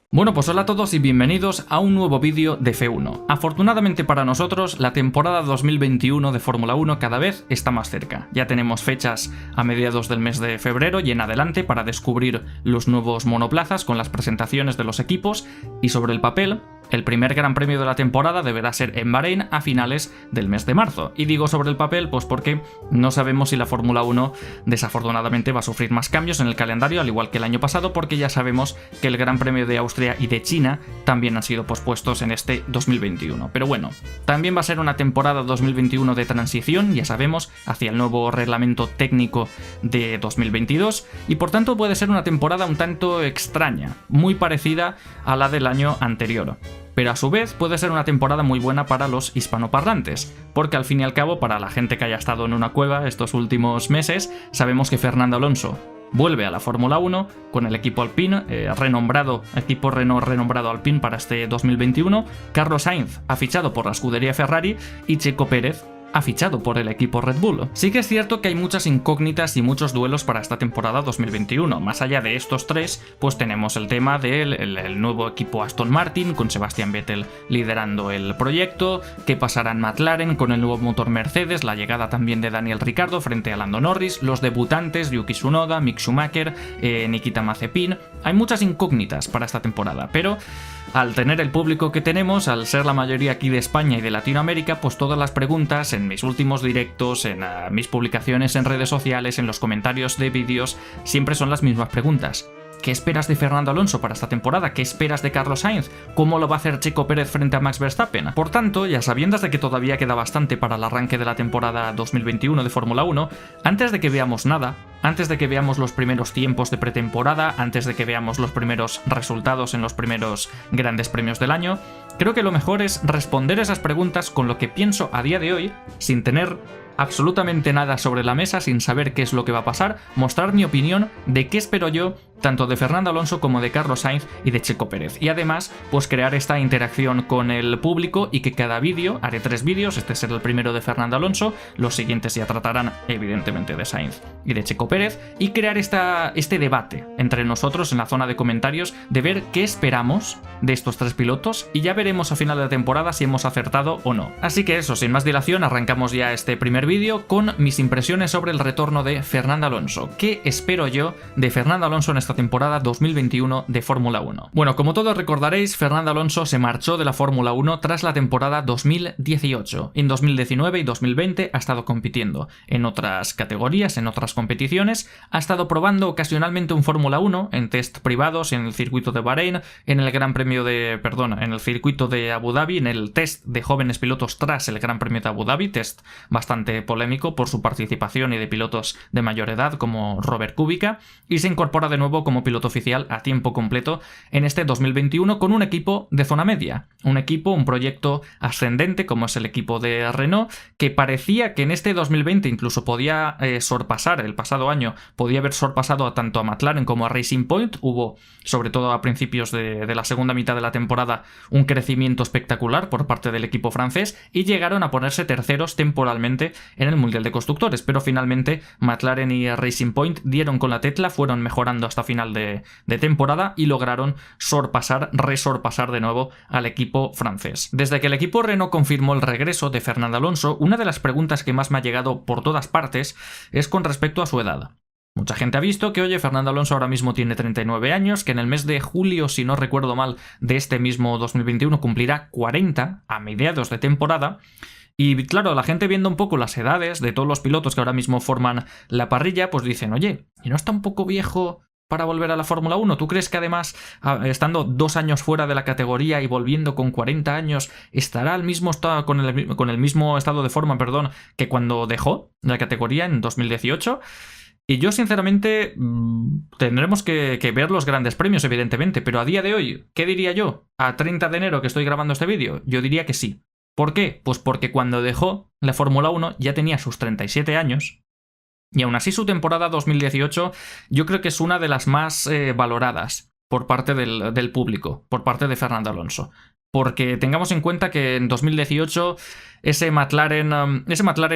Bueno, pues hola a todos y bienvenidos a un nuevo vídeo de F1. Afortunadamente para nosotros, la temporada 2021 de Fórmula 1 cada vez está más cerca. Ya tenemos fechas a mediados del mes de febrero y en adelante para descubrir los nuevos monoplazas con las presentaciones de los equipos, y sobre el papel, el primer gran premio de la temporada deberá ser en Bahrein a finales del mes de marzo. Y digo sobre el papel pues porque no sabemos si la Fórmula 1 desafortunadamente va a sufrir más cambios en el calendario, al igual que el año pasado, porque ya sabemos que el Gran Premio de Austria y de China también han sido pospuestos en este 2021. Pero bueno, también va a ser una temporada 2021 de transición, ya sabemos, hacia el nuevo reglamento técnico de 2022, y por tanto puede ser una temporada un tanto extraña, muy parecida a la del año anterior. Pero a su vez puede ser una temporada muy buena para los hispanoparlantes, porque al fin y al cabo, para la gente que haya estado en una cueva estos últimos meses, sabemos que Fernando Alonso vuelve a la Fórmula 1 con el equipo Alpine, equipo Renault renombrado Alpine para este 2021, Carlos Sainz ha fichado por la escudería Ferrari y Checo Pérez ha fichado por el equipo Red Bull. Sí que es cierto que hay muchas incógnitas y muchos duelos para esta temporada 2021. Más allá de estos tres, pues tenemos el tema del nuevo equipo Aston Martin, con Sebastian Vettel liderando el proyecto, qué pasará en McLaren con el nuevo motor Mercedes, la llegada también de Daniel Ricciardo frente a Lando Norris, los debutantes Yuki Tsunoda, Mick Schumacher, Nikita Mazepin. Hay muchas incógnitas para esta temporada, pero al tener el público que tenemos, al ser la mayoría aquí de España y de Latinoamérica, pues todas las preguntas en mis últimos directos, en mis publicaciones en redes sociales, en los comentarios de vídeos, siempre son las mismas preguntas. ¿Qué esperas de Fernando Alonso para esta temporada? ¿Qué esperas de Carlos Sainz? ¿Cómo lo va a hacer Checo Pérez frente a Max Verstappen? Por tanto, ya sabiendas de que todavía queda bastante para el arranque de la temporada 2021 de Fórmula 1, antes de que veamos nada, antes de que veamos los primeros tiempos de pretemporada, antes de que veamos los primeros resultados en los primeros grandes premios del año, creo que lo mejor es responder esas preguntas con lo que pienso a día de hoy, sin tener absolutamente nada sobre la mesa, sin saber qué es lo que va a pasar, mostrar mi opinión de qué espero yo tanto de Fernando Alonso como de Carlos Sainz y de Checo Pérez. Y además, pues crear esta interacción con el público y que cada vídeo, haré 3 vídeos, este será el primero de Fernando Alonso, los siguientes ya tratarán evidentemente de Sainz y de Checo Pérez, y crear este debate entre nosotros en la zona de comentarios de ver qué esperamos de estos 3 pilotos, y ya veremos a final de temporada si hemos acertado o no. Así que eso, sin más dilación, arrancamos ya este primer vídeo con mis impresiones sobre el retorno de Fernando Alonso. ¿Qué espero yo de Fernando Alonso en esta temporada 2021 de Fórmula 1? Bueno, como todos recordaréis, Fernando Alonso se marchó de la Fórmula 1 tras la temporada 2018. En 2019 y 2020 ha estado compitiendo en otras categorías, en otras competiciones, ha estado probando ocasionalmente un Fórmula 1 en test privados en el circuito de Bahrein, en el circuito de Abu Dhabi, en el test de jóvenes pilotos tras el Gran Premio de Abu Dhabi, test bastante polémico por su participación y de pilotos de mayor edad como Robert Kubica, y se incorpora de nuevo como piloto oficial a tiempo completo en este 2021 con un equipo de zona media, un proyecto ascendente como es el equipo de Renault, que parecía que en este 2020 incluso podía sorpasar, el pasado año podía haber sorpasado tanto a McLaren como a Racing Point. Hubo, sobre todo a principios de la segunda mitad de la temporada, un crecimiento espectacular por parte del equipo francés y llegaron a ponerse terceros temporalmente en el Mundial de Constructores, pero finalmente McLaren y Racing Point dieron con la tecla, fueron mejorando hasta final de temporada y lograron resorpasar de nuevo al equipo francés. Desde que el equipo Renault confirmó el regreso de Fernando Alonso, una de las preguntas que más me ha llegado por todas partes es con respecto a su edad. Mucha gente ha visto que, oye, Fernando Alonso ahora mismo tiene 39 años, que en el mes de julio, si no recuerdo mal, de este mismo 2021 cumplirá 40 a mediados de temporada. Y claro, la gente viendo un poco las edades de todos los pilotos que ahora mismo forman la parrilla, pues dicen, oye, ¿y no está un poco viejo para volver a la Fórmula 1? ¿Tú crees que además, estando 2 años fuera de la categoría y volviendo con 40 años, estará con el mismo estado de forma, que cuando dejó la categoría en 2018? Y yo, sinceramente, tendremos que ver los grandes premios, evidentemente, pero a día de hoy, ¿qué diría yo? A 30 de enero que estoy grabando este vídeo, yo diría que sí. ¿Por qué? Pues porque cuando dejó la Fórmula 1 ya tenía sus 37 años, y aún así su temporada 2018 yo creo que es una de las más valoradas por parte del público, por parte de Fernando Alonso. porque tengamos en cuenta que en 2018 ese McLaren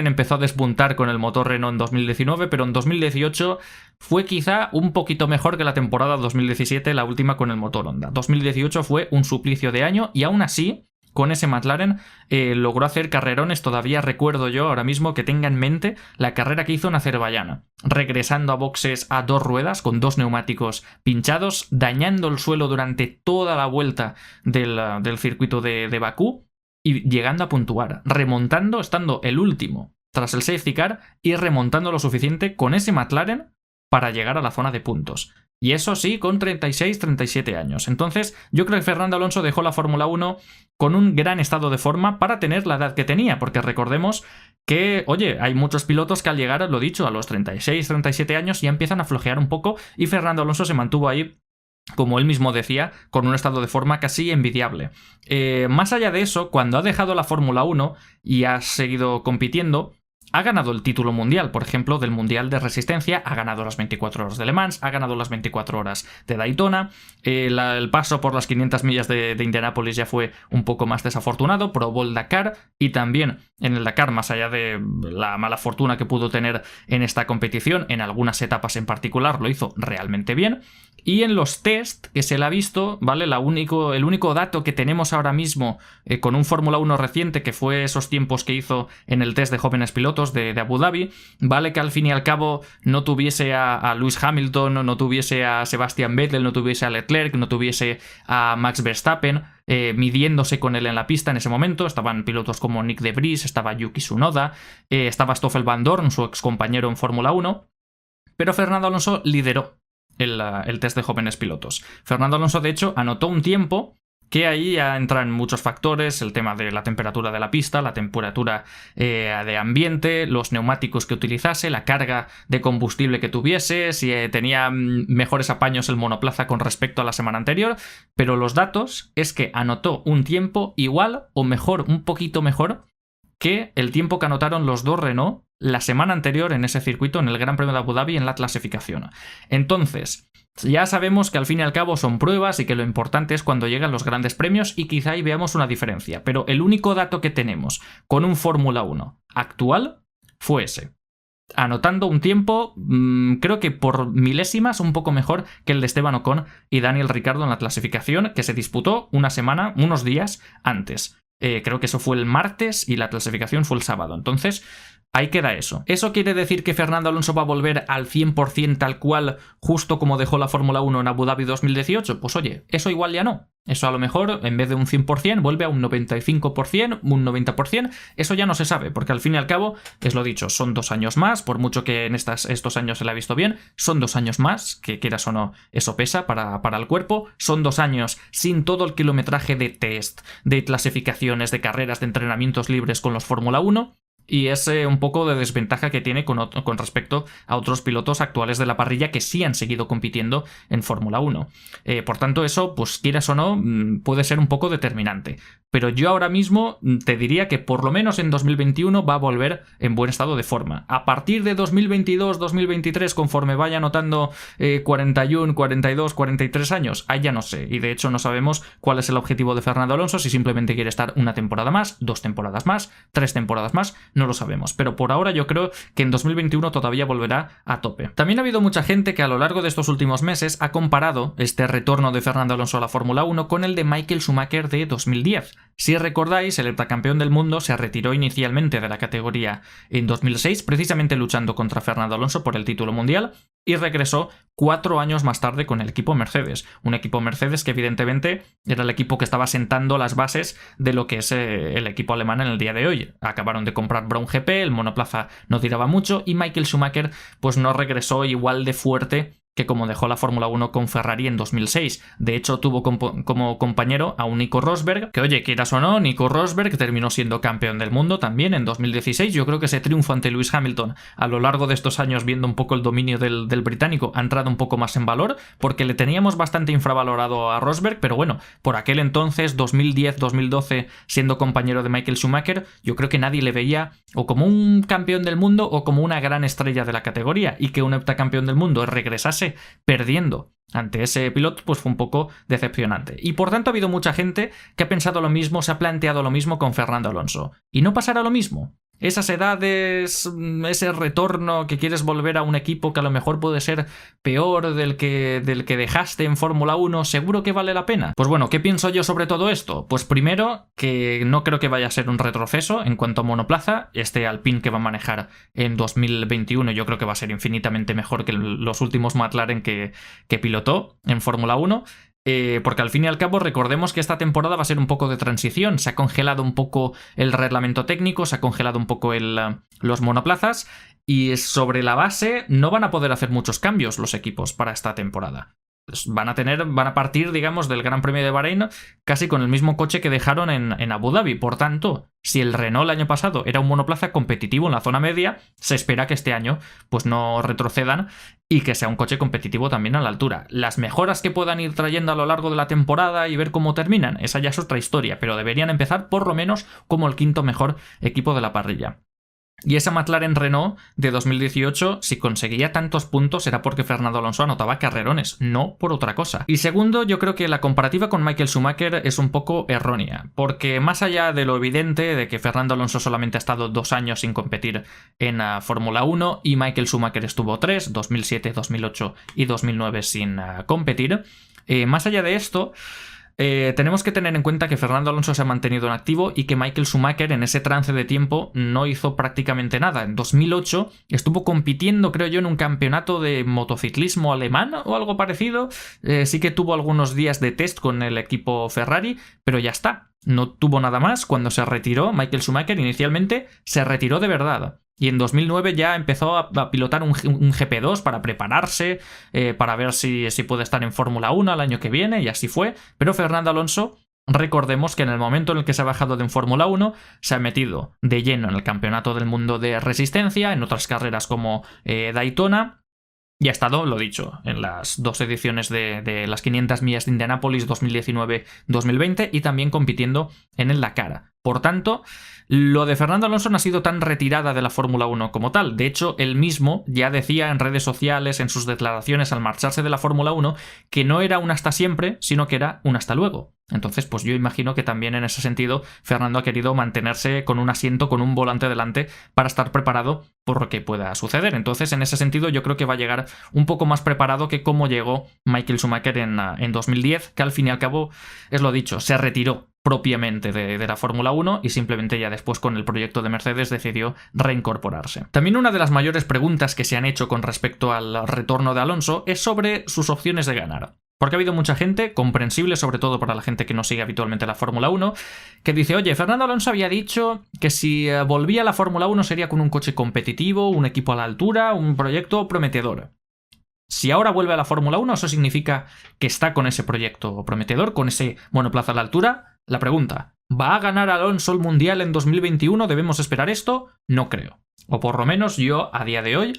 empezó a despuntar con el motor Renault en 2019, pero en 2018 fue quizá un poquito mejor que la temporada 2017, la última con el motor Honda. 2018 fue un suplicio de año y aún así, con ese McLaren logró hacer carrerones. Todavía recuerdo yo ahora mismo, que tenga en mente la carrera que hizo en Azerbaiyán, regresando a boxes a 2 ruedas con 2 neumáticos pinchados, dañando el suelo durante toda la vuelta del circuito de Bakú y llegando a puntuar, remontando, estando el último tras el safety car y remontando lo suficiente con ese McLaren para llegar a la zona de puntos. Y eso sí, con 36-37 años. Entonces, yo creo que Fernando Alonso dejó la Fórmula 1 con un gran estado de forma para tener la edad que tenía, porque recordemos que, oye, hay muchos pilotos que al llegar, lo dicho, a los 36-37 años ya empiezan a flojear un poco, y Fernando Alonso se mantuvo ahí, como él mismo decía, con un estado de forma casi envidiable. Más allá de eso, cuando ha dejado la Fórmula 1 y ha seguido compitiendo, ha ganado el título mundial, por ejemplo, del Mundial de Resistencia, ha ganado las 24 horas de Le Mans, ha ganado las 24 horas de Daytona, el paso por las 500 millas de Indianápolis ya fue un poco más desafortunado, probó el Dakar, y también en el Dakar, más allá de la mala fortuna que pudo tener en esta competición, en algunas etapas en particular lo hizo realmente bien. Y en los test que se le ha visto, ¿vale? El único dato que tenemos ahora mismo con un Fórmula 1 reciente, que fue esos tiempos que hizo en el test de jóvenes pilotos de Abu Dhabi, ¿vale? Que al fin y al cabo no tuviese a Lewis Hamilton, no tuviese a Sebastian Vettel, no tuviese a Leclerc, no tuviese a Max Verstappen midiéndose con él en la pista en ese momento. Estaban pilotos como Nick de Vries, estaba Yuki Tsunoda, estaba Stoffel Van Dorn, su ex compañero en Fórmula 1, pero Fernando Alonso lideró el test de jóvenes pilotos. Fernando Alonso, de hecho, anotó un tiempo que ahí ya entran muchos factores: el tema de la temperatura de la pista, la temperatura de ambiente, los neumáticos que utilizase, la carga de combustible que tuviese, si tenía mejores apaños el monoplaza con respecto a la semana anterior, pero los datos es que anotó un tiempo igual o mejor, un poquito mejor, que el tiempo que anotaron los 2 Renault la semana anterior en ese circuito, en el Gran Premio de Abu Dhabi, en la clasificación. Entonces, ya sabemos que al fin y al cabo son pruebas y que lo importante es cuando llegan los grandes premios, y quizá ahí veamos una diferencia. Pero el único dato que tenemos con un Fórmula 1 actual fue ese, anotando un tiempo, creo que por milésimas, un poco mejor que el de Esteban Ocon y Daniel Ricciardo en la clasificación, que se disputó unos días antes. Creo que eso fue el martes y la clasificación fue el sábado. Entonces, ahí queda eso. ¿Eso quiere decir que Fernando Alonso va a volver al 100% tal cual, justo como dejó la Fórmula 1 en Abu Dhabi 2018? Pues oye, eso igual ya no. Eso a lo mejor, en vez de un 100%, vuelve a un 95%, un 90%. Eso ya no se sabe, porque al fin y al cabo, es lo dicho, son 2 años más, por mucho que en estos años se le ha visto bien, son 2 años más, que quieras o no, eso pesa para el cuerpo. Son 2 años sin todo el kilometraje de test, de clasificaciones, de carreras, de entrenamientos libres con los Fórmula 1. Y es un poco de desventaja que tiene con respecto a otros pilotos actuales de la parrilla que sí han seguido compitiendo en Fórmula 1. Por tanto, eso, pues quieras o no, puede ser un poco determinante. Pero yo ahora mismo te diría que por lo menos en 2021 va a volver en buen estado de forma. A partir de 2022-2023, conforme vaya anotando 41, 42, 43 años, ahí ya no sé. Y de hecho no sabemos cuál es el objetivo de Fernando Alonso, si simplemente quiere estar una temporada más, 2 temporadas más, 3 temporadas más. No lo sabemos, pero por ahora yo creo que en 2021 todavía volverá a tope. También ha habido mucha gente que a lo largo de estos últimos meses ha comparado este retorno de Fernando Alonso a la Fórmula 1 con el de Michael Schumacher de 2010. Si recordáis, el heptacampeón del mundo se retiró inicialmente de la categoría en 2006, precisamente luchando contra Fernando Alonso por el título mundial, y regresó 4 años más tarde con el equipo Mercedes. Un equipo Mercedes que evidentemente era el equipo que estaba sentando las bases de lo que es el equipo alemán en el día de hoy. Acabaron de comprar Brown GP, el monoplaza no tiraba mucho, y Michael Schumacher pues no regresó igual de fuerte que como dejó la Fórmula 1 con Ferrari en 2006. De hecho, tuvo como compañero a un Nico Rosberg, que oye, quieras o no, Nico Rosberg terminó siendo campeón del mundo también en 2016. Yo creo que ese triunfo ante Lewis Hamilton a lo largo de estos años, viendo un poco el dominio del británico, ha entrado un poco más en valor, porque le teníamos bastante infravalorado a Rosberg, pero bueno, por aquel entonces, 2010-2012, siendo compañero de Michael Schumacher, yo creo que nadie le veía o como un campeón del mundo o como una gran estrella de la categoría, y que un heptacampeón del mundo regresase perdiendo ante ese piloto, pues fue un poco decepcionante. Y por tanto ha habido mucha gente que ha pensado lo mismo, se ha planteado lo mismo con Fernando Alonso. ¿Y no pasará lo mismo? Esas edades, ese retorno que quieres volver a un equipo que a lo mejor puede ser peor del que dejaste en Fórmula 1, ¿seguro que vale la pena? Pues bueno, ¿qué pienso yo sobre todo esto? Pues primero, que no creo que vaya a ser un retroceso en cuanto a monoplaza. Este Alpine que va a manejar en 2021 yo creo que va a ser infinitamente mejor que los últimos McLaren que pilotó en Fórmula 1. Porque al fin y al cabo recordemos que esta temporada va a ser un poco de transición, se ha congelado un poco el reglamento técnico, se ha congelado un poco los monoplazas y sobre la base no van a poder hacer muchos cambios los equipos para esta temporada. Van a partir, digamos, del Gran Premio de Bahrein casi con el mismo coche que dejaron en Abu Dhabi. Por tanto, si el Renault el año pasado era un monoplaza competitivo en la zona media, se espera que este año pues no retrocedan y que sea un coche competitivo también a la altura. Las mejoras que puedan ir trayendo a lo largo de la temporada y ver cómo terminan, esa ya es otra historia, pero deberían empezar por lo menos como el quinto mejor equipo de la parrilla. Y esa McLaren Renault de 2018, si conseguía tantos puntos era porque Fernando Alonso anotaba carrerones, no por otra cosa. Y segundo, yo creo que la comparativa con Michael Schumacher es un poco errónea, porque más allá de lo evidente de que Fernando Alonso solamente ha estado 2 años sin competir en Fórmula 1 y Michael Schumacher estuvo 3, 2007, 2008 y 2009 sin competir, más allá de esto... tenemos que tener en cuenta que Fernando Alonso se ha mantenido en activo y que Michael Schumacher en ese trance de tiempo no hizo prácticamente nada. En 2008 estuvo compitiendo, creo yo, en un campeonato de motociclismo alemán o algo parecido. Sí que tuvo algunos días de test con el equipo Ferrari, pero ya está. No tuvo nada más. Cuando se retiró, Michael Schumacher inicialmente se retiró de verdad. Y en 2009 ya empezó a pilotar un GP2 para prepararse, para ver si puede estar en Fórmula 1 el año que viene, y así fue. Pero Fernando Alonso, recordemos que en el momento en el que se ha bajado de Fórmula 1, se ha metido de lleno en el Campeonato del Mundo de Resistencia, en otras carreras como Daytona, y ha estado, lo dicho, en las 2 ediciones de las 500 millas de Indianápolis 2019-2020 y también compitiendo en el Dakar. Por tanto, lo de Fernando Alonso no ha sido tan retirada de la Fórmula 1 como tal. De hecho, él mismo ya decía en redes sociales, en sus declaraciones al marcharse de la Fórmula 1, que no era un hasta siempre, sino que era un hasta luego. Entonces, pues yo imagino que también en ese sentido Fernando ha querido mantenerse con un asiento, con un volante delante para estar preparado por lo que pueda suceder. Entonces, en ese sentido yo creo que va a llegar un poco más preparado que como llegó Michael Schumacher en 2010, que al fin y al cabo, es lo dicho, se retiró propiamente de la Fórmula 1 y simplemente ya después con el proyecto de Mercedes decidió reincorporarse. También una de las mayores preguntas que se han hecho con respecto al retorno de Alonso es sobre sus opciones de ganar. Porque ha habido mucha gente, comprensible sobre todo para la gente que no sigue habitualmente la Fórmula 1, que dice, oye, Fernando Alonso había dicho que si volvía a la Fórmula 1 sería con un coche competitivo, un equipo a la altura, un proyecto prometedor. Si ahora vuelve a la Fórmula 1, ¿eso significa que está con ese proyecto prometedor, con ese monoplaza a la altura? La pregunta, ¿va a ganar Alonso el Mundial en 2021? ¿Debemos esperar esto? No creo. O por lo menos yo, a día de hoy,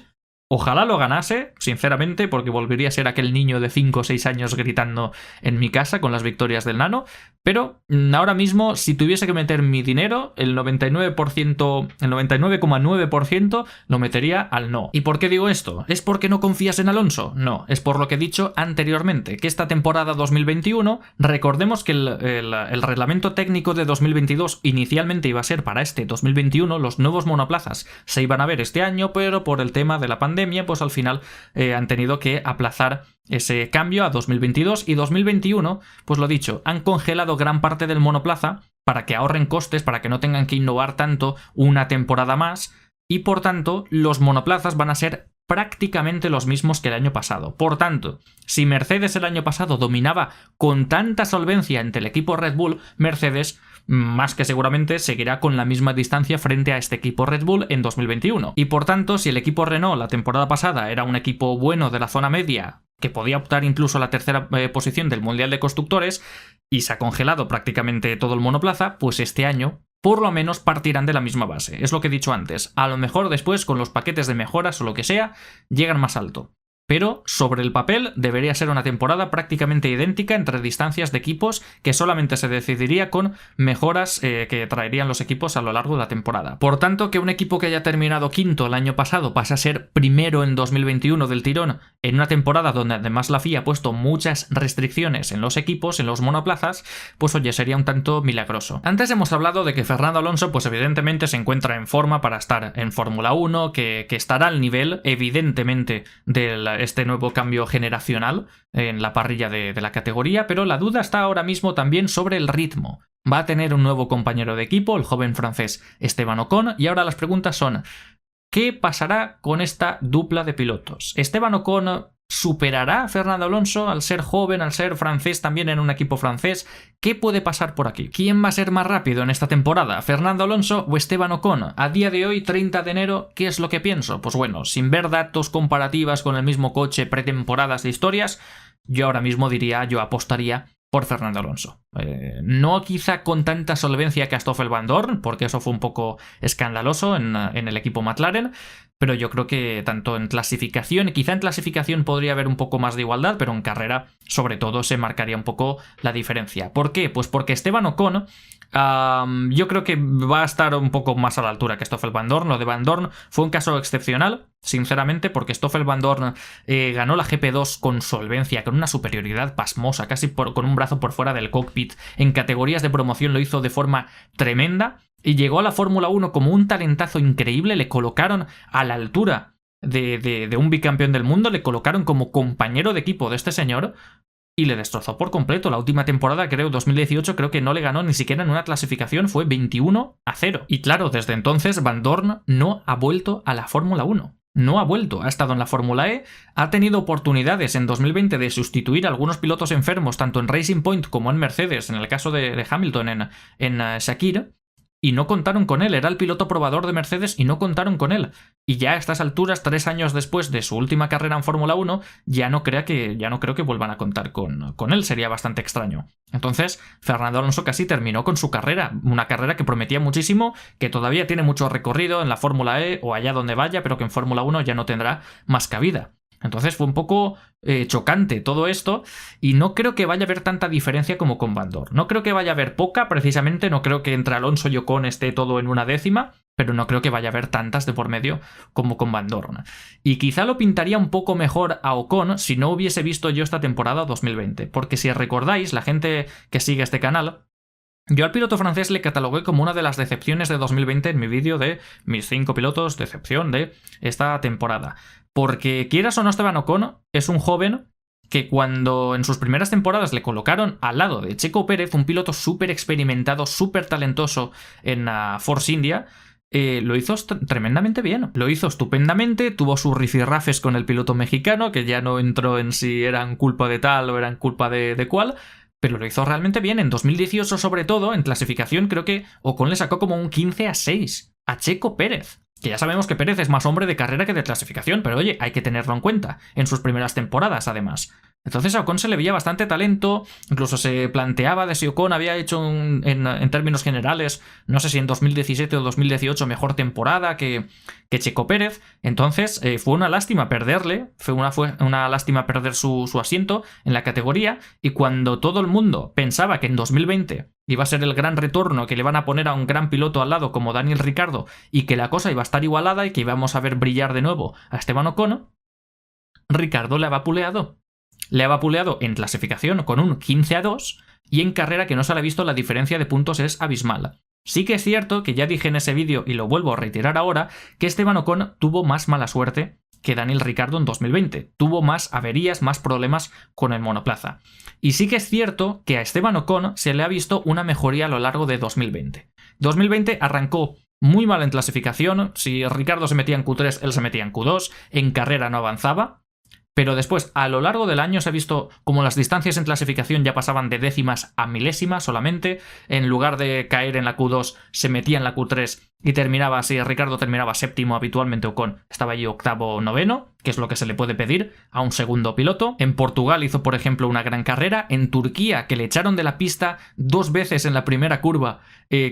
ojalá lo ganase, sinceramente, porque volvería a ser aquel niño de 5 o 6 años gritando en mi casa con las victorias del Nano, pero ahora mismo, si tuviese que meter mi dinero, el 99%, el 99,9% lo metería al no. ¿Y por qué digo esto? ¿Es porque no confías en Alonso? No, es por lo que he dicho anteriormente, que esta temporada 2021, recordemos que el reglamento técnico de 2022 inicialmente iba a ser para este 2021, los nuevos monoplazas se iban a ver este año, pero por el tema de la pandemia, pues al final han tenido que aplazar ese cambio a 2022 y 2021, pues lo dicho, han congelado gran parte del monoplaza para que ahorren costes, para que no tengan que innovar tanto una temporada más y por tanto los monoplazas van a ser prácticamente los mismos que el año pasado. Por tanto, si Mercedes el año pasado dominaba con tanta solvencia ante el equipo Red Bull, Mercedes más que seguramente seguirá con la misma distancia frente a este equipo Red Bull en 2021. Y por tanto, si el equipo Renault la temporada pasada era un equipo bueno de la zona media, que podía optar incluso a la tercera posición del Mundial de Constructores, y se ha congelado prácticamente todo el monoplaza, pues este año por lo menos partirán de la misma base. Es lo que he dicho antes. A lo mejor después, con los paquetes de mejoras o lo que sea, llegan más alto. pero sobre el papel debería ser una temporada prácticamente idéntica entre distancias de equipos que solamente se decidiría con mejoras que traerían los equipos a lo largo de la temporada. Por tanto, que un equipo que haya terminado quinto el año pasado pase a ser primero en 2021 del tirón en una temporada donde además la FIA ha puesto muchas restricciones en los equipos, en los monoplazas, pues oye, sería un tanto milagroso. Antes hemos hablado de que Fernando Alonso pues evidentemente se encuentra en forma para estar en Fórmula 1, que estará al nivel evidentemente de este nuevo cambio generacional en la parrilla de la categoría, pero la duda está ahora mismo también sobre el ritmo. Va a tener un nuevo compañero de equipo, el joven francés Esteban Ocon, y ahora las preguntas son: ¿qué pasará con esta dupla de pilotos? ¿Esteban Ocon superará a Fernando Alonso al ser joven, al ser francés también en un equipo francés? ¿Qué puede pasar por aquí? ¿Quién va a ser más rápido en esta temporada? ¿Fernando Alonso o Esteban Ocon? A día de hoy, 30 de enero, ¿qué es lo que pienso? Pues bueno, sin ver datos comparativas con el mismo coche, pretemporadas de historias, yo ahora mismo yo apostaría por Fernando Alonso. No quizá con tanta solvencia que a Stoffel Van Dorn, porque eso fue un poco escandaloso en el equipo McLaren, pero yo creo que tanto en clasificación, quizá en clasificación podría haber un poco más de igualdad, pero en carrera sobre todo se marcaría un poco la diferencia. ¿Por qué? Pues porque Esteban Ocon yo creo que va a estar un poco más a la altura que Stoffel Van Dorn. Lo de Van Dorn fue un caso excepcional, sinceramente, porque Stoffel Van Dorn ganó la GP2 con solvencia, con una superioridad pasmosa, casi con un brazo por fuera del cockpit. En categorías de promoción lo hizo de forma tremenda y llegó a la Fórmula 1 como un talentazo increíble. Le colocaron a la altura de un bicampeón del mundo, le colocaron como compañero de equipo de este señor y le destrozó por completo. La última temporada, 2018, creo que no le ganó ni siquiera en una clasificación, fue 21-0. Y claro, desde entonces Van Dorn no ha vuelto a la Fórmula 1. No ha vuelto, ha estado en la Fórmula E, ha tenido oportunidades en 2020 de sustituir a algunos pilotos enfermos, tanto en Racing Point como en Mercedes, en el caso de Hamilton en Shakir, y no contaron con él. Era el piloto probador de Mercedes y no contaron con él. Y ya a estas alturas, 3 años después de su última carrera en Fórmula 1, ya no creo que vuelvan a contar con él. Sería bastante extraño. Entonces, Fernando Alonso casi terminó con su carrera. Una carrera que prometía muchísimo, que todavía tiene mucho recorrido en la Fórmula E o allá donde vaya, pero que en Fórmula 1 ya no tendrá más cabida. Entonces fue un poco chocante todo esto y no creo que vaya a haber tanta diferencia como con Van Dorn. No creo que vaya a haber poca, precisamente, no creo que entre Alonso y Ocon esté todo en una décima, pero no creo que vaya a haber tantas de por medio como con Van Dorn. Y quizá lo pintaría un poco mejor a Ocon si no hubiese visto yo esta temporada 2020, porque si recordáis, la gente que sigue este canal, yo al piloto francés le catalogué como una de las decepciones de 2020 en mi vídeo de mis 5 pilotos decepción de esta temporada. Porque quieras o no, Esteban Ocon es un joven que cuando en sus primeras temporadas le colocaron al lado de Checo Pérez, un piloto súper experimentado, súper talentoso en Force India, lo hizo tremendamente bien. Lo hizo estupendamente, tuvo sus rifirrafes con el piloto mexicano, que ya no entró en si eran culpa de tal o eran culpa de cual, pero lo hizo realmente bien. En 2018, sobre todo, en clasificación, creo que Ocon le sacó como un 15-6 a Checo Pérez. Que ya sabemos que Pérez es más hombre de carrera que de clasificación, pero oye, hay que tenerlo en cuenta, en sus primeras temporadas además. Entonces a Ocon se le veía bastante talento, incluso se planteaba de si Ocon había hecho en términos generales, no sé si en 2017 o 2018 mejor temporada que Checo Pérez. Entonces fue una lástima perderle, fue una lástima perder su asiento en la categoría, y cuando todo el mundo pensaba que en 2020 iba a ser el gran retorno, que le van a poner a un gran piloto al lado como Daniel Ricciardo y que la cosa iba a estar igualada y que íbamos a ver brillar de nuevo a Esteban Ocon, Ricciardo le ha vapuleado. Le ha vapuleado en clasificación con un 15-2 y en carrera, que no se le ha visto, la diferencia de puntos es abismal. Sí que es cierto que ya dije en ese vídeo y lo vuelvo a reiterar ahora, que Esteban Ocon tuvo más mala suerte que Daniel Ricciardo en 2020. Tuvo más averías, más problemas con el monoplaza. Y sí que es cierto que a Esteban Ocon se le ha visto una mejoría a lo largo de 2020. 2020 arrancó muy mal en clasificación. Si Ricciardo se metía en Q3, él se metía en Q2. En carrera no avanzaba. Pero después, a lo largo del año, se ha visto como las distancias en clasificación ya pasaban de décimas a milésimas solamente. En lugar de caer en la Q2, se metía en la Q3 y terminaba así, Ricardo terminaba séptimo habitualmente, Ocon estaba allí octavo, noveno, que es lo que se le puede pedir a un segundo piloto. En Portugal hizo, por ejemplo, una gran carrera. En Turquía, que le echaron de la pista 2 veces en la primera curva,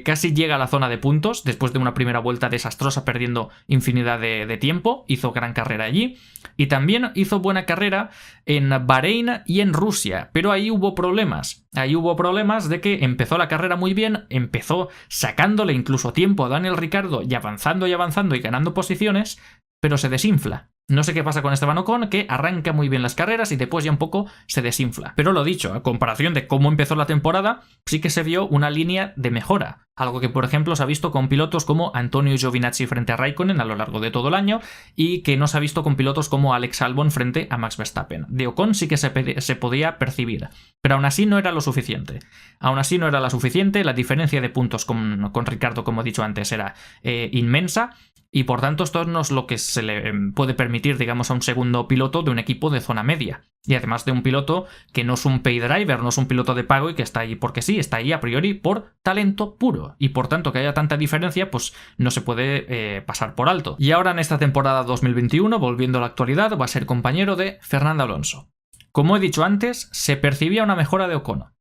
casi llega a la zona de puntos, después de una primera vuelta desastrosa, perdiendo infinidad de tiempo, hizo gran carrera allí. Y también hizo buena carrera en Bahrein y en Rusia, pero ahí hubo problemas. Ahí hubo problemas de que empezó la carrera muy bien, empezó sacándole incluso tiempo a Daniel Ricciardo y avanzando y ganando posiciones, pero se desinfla. No sé qué pasa con Esteban Ocon, que arranca muy bien las carreras y después ya un poco se desinfla. Pero lo dicho, a comparación de cómo empezó la temporada, sí que se vio una línea de mejora. Algo que, por ejemplo, se ha visto con pilotos como Antonio Giovinazzi frente a Raikkonen a lo largo de todo el año y que no se ha visto con pilotos como Alex Albon frente a Max Verstappen. De Ocon sí que se podía percibir, pero aún así no era lo suficiente. Aún así no era lo suficiente, la diferencia de puntos con Ricciardo, como he dicho antes, era inmensa. Y por tanto esto no es lo que se le puede permitir, digamos, a un segundo piloto de un equipo de zona media. Y además de un piloto que no es un pay driver, no es un piloto de pago y que está ahí porque sí, está ahí a priori por talento puro. Y por tanto que haya tanta diferencia, pues no se puede pasar por alto. Y ahora en esta temporada 2021, volviendo a la actualidad, va a ser compañero de Fernando Alonso. Como he dicho antes, se percibía una mejora de Ocon.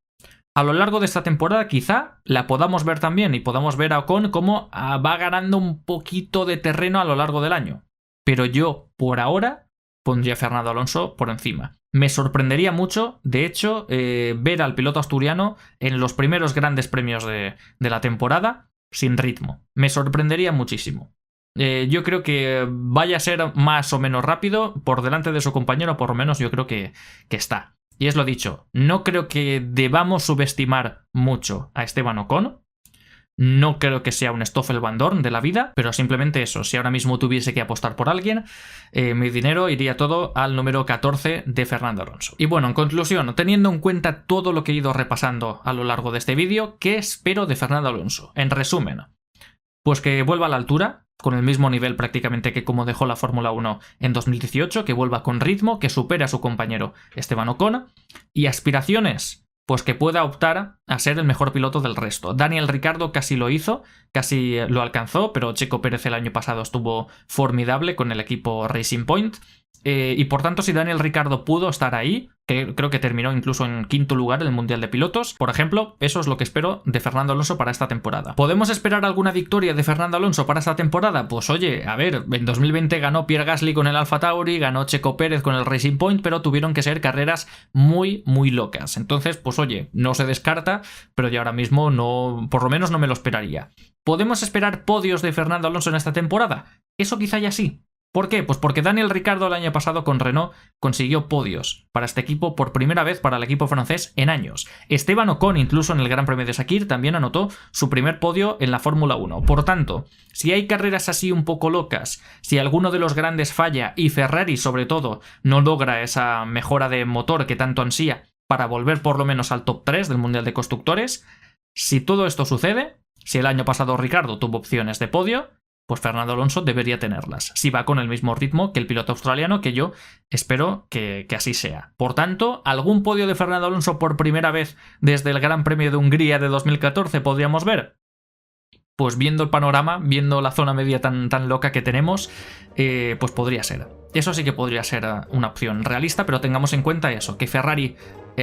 A lo largo de esta temporada quizá la podamos ver también y podamos ver a Ocon como va ganando un poquito de terreno a lo largo del año. Pero yo, por ahora, pondría a Fernando Alonso por encima. Me sorprendería mucho, de hecho, ver al piloto asturiano en los primeros grandes premios de la temporada sin ritmo. Me sorprendería muchísimo. Yo creo que vaya a ser más o menos rápido por delante de su compañero, por lo menos yo creo que está. Y es lo dicho, no creo que debamos subestimar mucho a Esteban Ocon. No creo que sea un Stoffel Van Dorn de la vida, pero simplemente eso. Si ahora mismo tuviese que apostar por alguien, mi dinero iría todo al número 14 de Fernando Alonso. Y bueno, en conclusión, teniendo en cuenta todo lo que he ido repasando a lo largo de este vídeo, ¿qué espero de Fernando Alonso? En resumen, pues que vuelva a la altura, con el mismo nivel prácticamente que como dejó la Fórmula 1 en 2018, que vuelva con ritmo, que supere a su compañero Esteban Ocon, y aspiraciones, pues que pueda optar a ser el mejor piloto del resto. Daniel Ricciardo casi lo hizo, casi lo alcanzó, pero Checo Pérez el año pasado estuvo formidable con el equipo Racing Point, y por tanto si Daniel Ricciardo pudo estar ahí, que creo que terminó incluso en quinto lugar en el Mundial de Pilotos, por ejemplo, eso es lo que espero de Fernando Alonso para esta temporada. ¿Podemos esperar alguna victoria de Fernando Alonso para esta temporada? Pues oye, a ver, en 2020 ganó Pierre Gasly con el Alfa Tauri, ganó Checo Pérez con el Racing Point, pero tuvieron que ser carreras muy, muy locas. Entonces, pues oye, no se descarta, pero ya ahora mismo no, por lo menos no me lo esperaría. ¿Podemos esperar podios de Fernando Alonso en esta temporada? Eso quizá ya sí. ¿Por qué? Pues porque Daniel Ricciardo el año pasado con Renault consiguió podios para este equipo por primera vez para el equipo francés en años. Esteban Ocon, incluso en el Gran Premio de Sakir, también anotó su primer podio en la Fórmula 1. Por tanto, si hay carreras así un poco locas, si alguno de los grandes falla y Ferrari sobre todo no logra esa mejora de motor que tanto ansía para volver por lo menos al top 3 del Mundial de Constructores, si todo esto sucede, si el año pasado Ricciardo tuvo opciones de podio, pues Fernando Alonso debería tenerlas, si va con el mismo ritmo que el piloto australiano, que yo espero que así sea. Por tanto, ¿algún podio de Fernando Alonso por primera vez desde el Gran Premio de Hungría de 2014 podríamos ver? Pues viendo el panorama, viendo la zona media tan loca que tenemos, pues podría ser. Eso sí que podría ser una opción realista, pero tengamos en cuenta eso, que Ferrari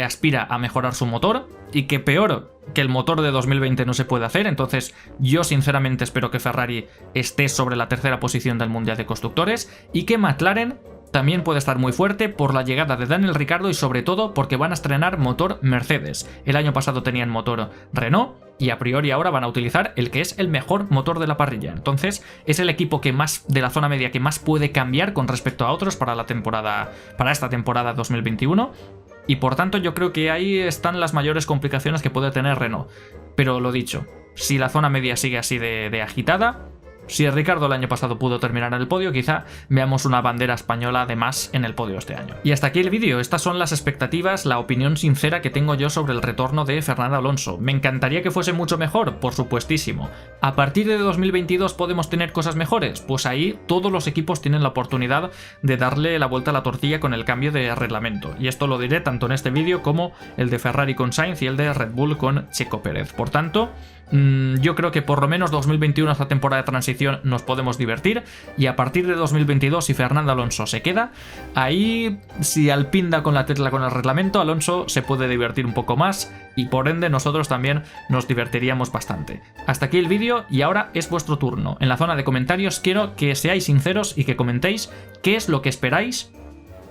aspira a mejorar su motor y que peor que el motor de 2020 no se puede hacer. Entonces yo sinceramente espero que Ferrari esté sobre la tercera posición del Mundial de Constructores y que McLaren también puede estar muy fuerte por la llegada de Daniel Ricciardo y sobre todo porque van a estrenar motor Mercedes. El año pasado tenían motor Renault y a priori ahora van a utilizar el que es el mejor motor de la parrilla. Entonces es el equipo que más de la zona media que más puede cambiar con respecto a otros para esta temporada 2021. Y por tanto yo creo que ahí están las mayores complicaciones que puede tener Renault. Pero lo dicho, si la zona media sigue así de agitada, Si Ricciardo el año pasado pudo terminar en el podio, quizá veamos una bandera española de más en el podio este año. Y hasta aquí el vídeo. Estas son las expectativas, la opinión sincera que tengo yo sobre el retorno de Fernando Alonso. ¿Me encantaría que fuese mucho mejor? Por supuestísimo. ¿A partir de 2022 podemos tener cosas mejores? Pues ahí todos los equipos tienen la oportunidad de darle la vuelta a la tortilla con el cambio de reglamento. Y esto lo diré tanto en este vídeo como el de Ferrari con Sainz y el de Red Bull con Checo Pérez. Por tanto, yo creo que por lo menos 2021, esta temporada de transición, nos podemos divertir, y a partir de 2022, si Fernando Alonso se queda, ahí si Alpine da con la tecla con el reglamento, Alonso se puede divertir un poco más y por ende nosotros también nos divertiríamos bastante. Hasta aquí el vídeo y ahora es vuestro turno. En la zona de comentarios quiero que seáis sinceros y que comentéis qué es lo que esperáis.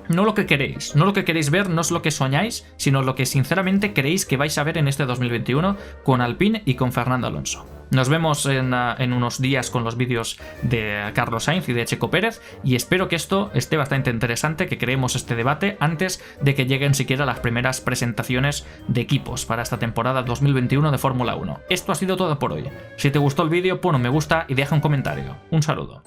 No lo que queréis, no lo que queréis ver, no es lo que soñáis, sino lo que sinceramente creéis que vais a ver en este 2021 con Alpine y con Fernando Alonso. Nos vemos en unos días con los vídeos de Carlos Sainz y de Checo Pérez, y espero que esto esté bastante interesante, que creemos este debate antes de que lleguen siquiera las primeras presentaciones de equipos para esta temporada 2021 de Fórmula 1. Esto ha sido todo por hoy. Si te gustó el vídeo, pon un me gusta y deja un comentario. Un saludo.